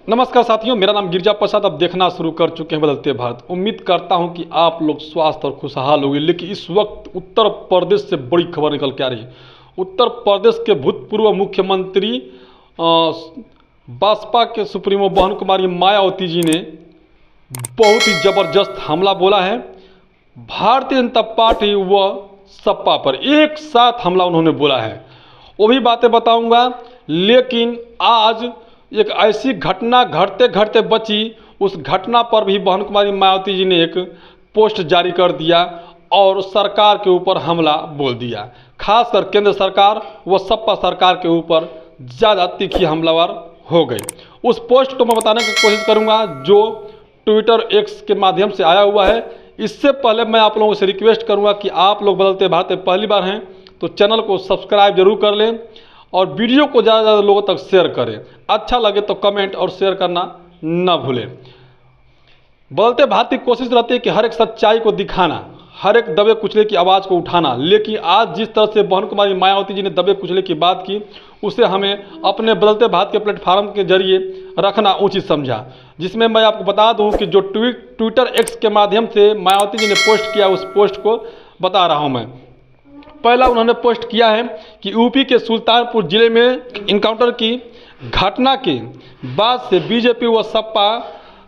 नमस्कार साथियों, मेरा नाम गिरजा प्रसाद। अब देखना शुरू कर चुके हैं बदलते भारत। उम्मीद करता हूं कि आप लोग स्वस्थ और खुशहाल होंगे। लेकिन इस वक्त उत्तर प्रदेश से बड़ी खबर निकल के आ रही है। उत्तर प्रदेश के भूतपूर्व मुख्यमंत्री बसपा के सुप्रीमो बहन कुमारी मायावती जी ने बहुत ही ज़बरदस्त हमला बोला है। भारतीय जनता पार्टी व सपा पर एक साथ हमला उन्होंने बोला है। वो भी बातें बताऊंगा। लेकिन आज एक ऐसी घटना घटते घटते बची, उस घटना पर भी बहन कुमारी मायावती जी ने एक पोस्ट जारी कर दिया और सरकार के ऊपर हमला बोल दिया। खासकर केंद्र सरकार व सपा सरकार के ऊपर ज़्यादा तीखी हमलावर हो गई। उस पोस्ट को मैं बताने की कोशिश करूंगा जो ट्विटर एक्स के माध्यम से आया हुआ है। इससे पहले मैं आप लोगों से रिक्वेस्ट करूंगा कि आप लोग बदलते भारत में पहली बार हैं तो चैनल को सब्सक्राइब जरूर कर लें और वीडियो को ज़्यादा से ज़्यादा लोगों तक शेयर करें। अच्छा लगे तो कमेंट और शेयर करना न भूलें। बदलते भारत की कोशिश रहती है कि हर एक सच्चाई को दिखाना, हर एक दबे कुचले की आवाज़ को उठाना। लेकिन आज जिस तरह से बहन कुमारी मायावती जी ने दबे कुचले की बात की, उसे हमें अपने बदलते भारत के प्लेटफार्म के जरिए रखना उचित समझा। जिसमें मैं आपको बता दूं कि जो ट्विटर एक्स के माध्यम से मायावती जी ने पोस्ट किया, उस पोस्ट को बता रहा हूं मैं। पहला उन्होंने पोस्ट किया है कि यूपी के सुल्तानपुर जिले में इनकाउंटर की घटना के बाद से बीजेपी व सपा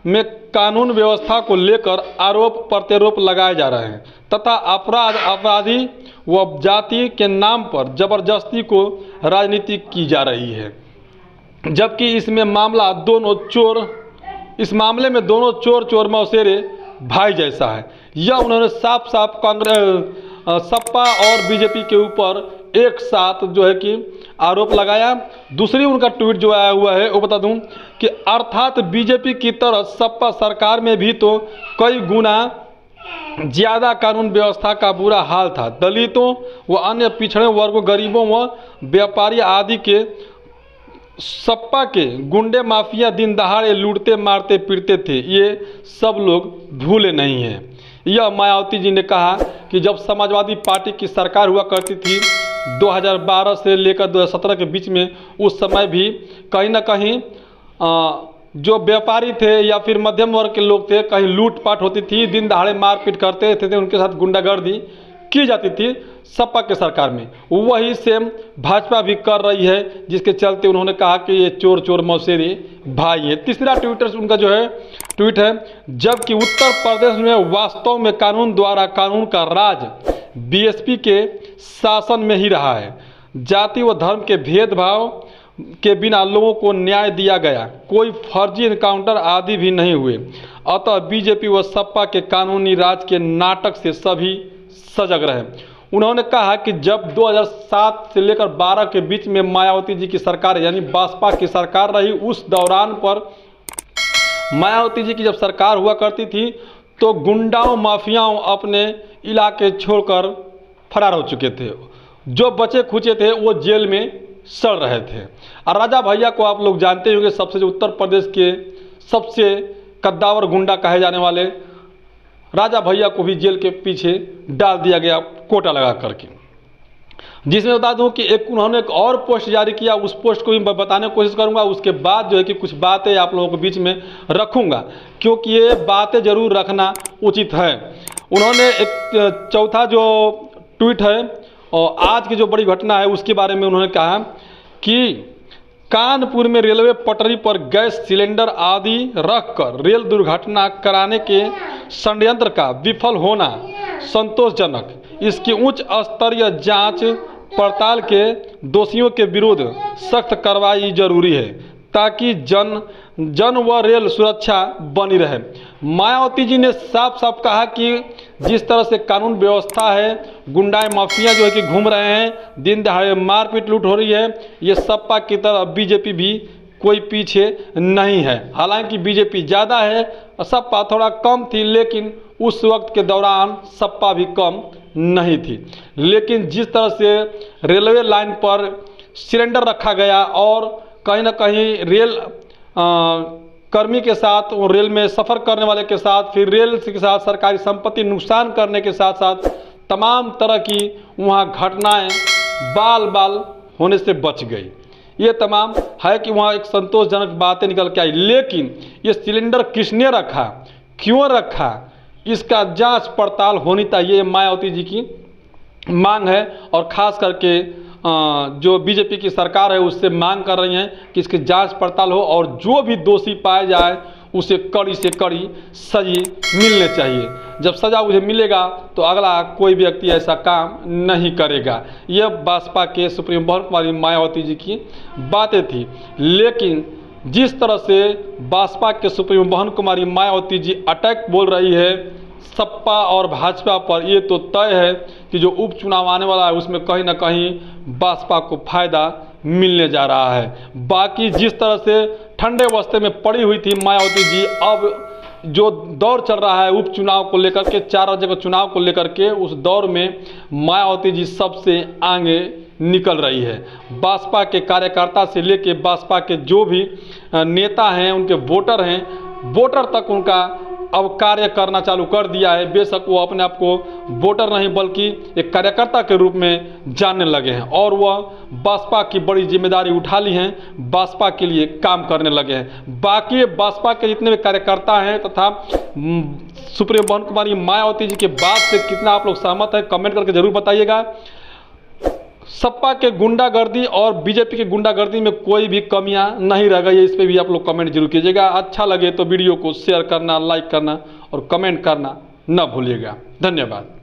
में कानून व्यवस्था को लेकर आरोप प्रत्यारोप लगाए जा रहे हैं तथा अपराधी व जाति के नाम पर जबरदस्ती को राजनीति की जा रही है। जबकि इस मामले में दोनों चोर मौसेरे भाई जैसा है। यह उन्होंने साफ साफ कांग्रेस सपा और बीजेपी के ऊपर एक साथ जो है कि आरोप लगाया। दूसरी उनका ट्वीट जो आया हुआ है वो बता दूं कि अर्थात बीजेपी की तरह सपा सरकार में भी तो कई गुना ज़्यादा कानून व्यवस्था का बुरा हाल था। दलितों व अन्य पिछड़े वर्गों, गरीबों व व्यापारी आदि के सपा के गुंडे माफिया दिन दहाड़े लूटते मारते पीटते थे। ये सब लोग भूले नहीं हैं। यह मायावती जी ने कहा कि जब समाजवादी पार्टी की सरकार हुआ करती थी 2012 से लेकर 2017 के बीच में, उस समय भी कहीं ना कहीं जो व्यापारी थे या फिर मध्यम वर्ग के लोग थे, कहीं लूटपाट होती थी, दिन दहाड़े मारपीट करते थे, उनके साथ गुंडागर्दी की जाती थी सपा के सरकार में। वही सेम भाजपा भी कर रही है, जिसके चलते उन्होंने कहा कि ये चोर मौसेरे भाई है। तीसरा ट्विटर उनका जो है ट्वीट है, जबकि उत्तर प्रदेश में वास्तव में कानून द्वारा कानून का राज बीएसपी के शासन में ही रहा है। जाति व धर्म के भेदभाव के बिना लोगों को न्याय दिया गया, कोई फर्जी इनकाउंटर आदि भी नहीं हुए। अतः बीजेपी व सपा के कानूनी राज के नाटक से सभी सजग रहे। उन्होंने कहा कि जब 2007 से लेकर 12 के बीच में मायावती जी की सरकार यानी बसपा की सरकार रही, उस दौरान पर मायावती जी की जब सरकार हुआ करती थी तो गुंडाओं माफियाओं अपने इलाके छोड़कर फरार हो चुके थे। जो बचे खुचे थे वो जेल में सड़ रहे थे। और राजा भैया को आप लोग जानते होंगे, सबसे जो उत्तर प्रदेश के सबसे कद्दावर गुंडा कहे जाने वाले राजा भैया को भी जेल के पीछे डाल दिया गया कोटा लगा करके। जिसमें बता दूं कि उन्होंने एक और पोस्ट जारी किया, उस पोस्ट को भी बताने की कोशिश करूंगा। उसके बाद जो है कि कुछ बातें आप लोगों के बीच में रखूंगा, क्योंकि ये बातें जरूर रखना उचित है। उन्होंने एक चौथा जो ट्वीट है और आज की जो बड़ी घटना है उसके बारे में उन्होंने कहा कि कानपुर में रेलवे पटरी पर गैस सिलेंडर आदि रखकर रेल दुर्घटना कराने के षड्यंत्र का विफल होना संतोषजनक। इसकी उच्च स्तरीय जांच पड़ताल के दोषियों के विरुद्ध सख्त कार्रवाई जरूरी है ताकि जन व रेल सुरक्षा बनी रहे। मायावती जी ने साफ साफ कहा कि जिस तरह से कानून व्यवस्था है, गुंडाए माफिया जो है कि घूम रहे हैं, दिन दहाड़े मारपीट लूट हो रही है, ये सपा की तरह बीजेपी भी कोई पीछे नहीं है। हालांकि बीजेपी ज़्यादा है, सपा थोड़ा कम थी, लेकिन उस वक्त के दौरान सपा भी कम नहीं थी। लेकिन जिस तरह से रेलवे लाइन पर सिलेंडर रखा गया और कहीं ना कहीं रेल कर्मी के साथ, रेल में सफ़र करने वाले के साथ, फिर रेल के साथ सरकारी संपत्ति नुकसान करने के साथ साथ तमाम तरह की वहाँ घटनाएं बाल बाल होने से बच गई। ये तमाम है कि वहाँ एक संतोषजनक बातें निकल के आई, लेकिन ये सिलेंडर किसने रखा, क्यों रखा, इसका जांच पड़ताल होनी चाहिए, मायावती जी की मांग है। और ख़ास करके जो बीजेपी की सरकार है उससे मांग कर रही हैं कि इसकी जांच पड़ताल हो और जो भी दोषी पाया जाए उसे कड़ी से कड़ी सज़ा मिलनी चाहिए। जब सज़ा उसे मिलेगा तो अगला कोई व्यक्ति ऐसा काम नहीं करेगा। यह बसपा के सुप्रीम बहन कुमारी मायावती जी की बातें थी। लेकिन जिस तरह से बसपा के सुप्रीम बहन कुमारी मायावती जी अटैक बोल रही है सपा और भाजपा पर, ये तो तय है कि जो उपचुनाव आने वाला है उसमें कहीं ना कहीं बसपा को फायदा मिलने जा रहा है। बाकी जिस तरह से ठंडे बस्ते में पड़ी हुई थी मायावती जी, अब जो दौर चल रहा है उपचुनाव को लेकर के, 4 राज्य के चुनाव को लेकर के, उस दौर में मायावती जी सबसे आगे निकल रही है। बसपा के कार्यकर्ता से लेके बसपा के जो भी नेता हैं, उनके वोटर हैं, वोटर तक उनका अब कार्य करना चालू कर दिया है। बेशक वो अपने आप को वोटर नहीं बल्कि एक कार्यकर्ता के रूप में जानने लगे हैं और वह बसपा की बड़ी जिम्मेदारी उठा ली हैं, बसपा के लिए काम करने लगे हैं। बाकी बसपा के जितने भी कार्यकर्ता हैं तथा सुप्रीम बहन कुमारी मायावती जी के बात से कितना आप लोग सहमत हैं, कमेंट करके जरूर बताइएगा। सपा के गुंडागर्दी और बीजेपी के गुंडागर्दी में कोई भी कमियां नहीं रह गई है, इस पे भी आप लोग कमेंट जरूर कीजिएगा। अच्छा लगे तो वीडियो को शेयर करना, लाइक करना और कमेंट करना न भूलिएगा। धन्यवाद।